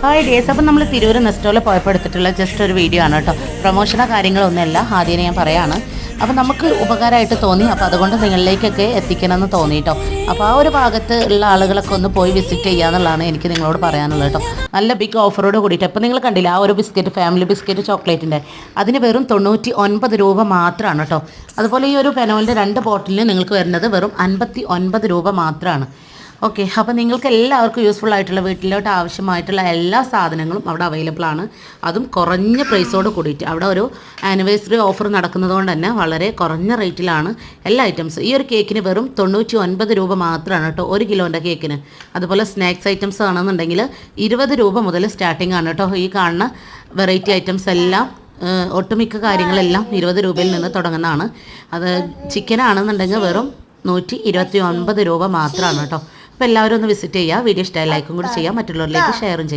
Hi days. അപ്പം നമ്മൾ തിരൂർ നെസ്റ്റോയിൽ പോയപ്പോൾ എടുത്തിട്ടുള്ള ജസ്റ്റ് ഒരു വീഡിയോ ആണ് കേട്ടോ. പ്രൊമോഷനോ കാര്യങ്ങളൊന്നുമല്ല, ആദ്യം ഞാൻ പറയാണ്. അപ്പോൾ നമുക്ക് ഉപകാരമായിട്ട് തോന്നി, അപ്പോൾ അതുകൊണ്ട് നിങ്ങളിലേക്കൊക്കെ എത്തിക്കണമെന്ന് തോന്നി കേട്ടോ. അപ്പോൾ ആ ഒരു ഭാഗത്ത് ഉള്ള ആളുകളൊക്കെ ഒന്ന് പോയി വിസിറ്റ് ചെയ്യാന്നുള്ളതാണ് എനിക്ക് നിങ്ങളോട് പറയാനുള്ളത് കേട്ടോ. നല്ല ബിഗ് ഓഫറോട് കൂടിയിട്ട് ഇപ്പോൾ നിങ്ങൾ കണ്ടില്ല, ആ ഒരു ബിസ്ക്കറ്റ്, ഫാമിലി ബിസ്ക്കറ്റ് ചോക്ലേറ്റിൻ്റെ, അതിന് വെറും 99 രൂപ മാത്രമാണ് കേട്ടോ. അതുപോലെ ഈ ഒരു പെനോലിൻ്റെ 2 ബോട്ടിലിന് നിങ്ങൾക്ക് വരുന്നത് വെറും 59 രൂപ മാത്രമാണ്. ഓക്കെ, അപ്പോൾ നിങ്ങൾക്ക് എല്ലാവർക്കും യൂസ്ഫുൾ ആയിട്ടുള്ള വീട്ടിലോട്ട് ആവശ്യമായിട്ടുള്ള എല്ലാ സാധനങ്ങളും അവിടെ അവൈലബിൾ ആണ്. അതും കുറഞ്ഞ പ്രൈസോട് കൂടിയിട്ട്. അവിടെ ഒരു ആനിവേഴ്സറി ഓഫർ നടക്കുന്നതുകൊണ്ട് തന്നെ വളരെ കുറഞ്ഞ റേറ്റിലാണ് എല്ലാ ഐറ്റംസും. ഈ ഒരു കേക്കിന് വെറും 99 രൂപ മാത്രമാണ് കേട്ടോ, 1 കിലോൻ്റെ കേക്കിന്. അതുപോലെ സ്നാക്സ് ഐറ്റംസ് ആണെന്നുണ്ടെങ്കിൽ 20 രൂപ മുതൽ സ്റ്റാർട്ടിംഗ് ആണ് കേട്ടോ. ഈ കാണുന്ന വെറൈറ്റി ഐറ്റംസ് എല്ലാം, ഒട്ടുമിക്ക കാര്യങ്ങളെല്ലാം 20 രൂപയിൽ നിന്ന് തുടങ്ങുന്നതാണ്. അത് ചിക്കൻ ആണെന്നുണ്ടെങ്കിൽ വെറും 129 രൂപ മാത്രമാണ് കേട്ടോ. അപ്പോൾ എല്ലാവരും ഒന്ന് വിസിറ്റ് ചെയ്യുക. വീഡിയോ ഇഷ്ടമായി ലൈക്കും കൂടി ചെയ്യുക, മറ്റുള്ളവരിലേക്ക് ഷെയറും ചെയ്യുക.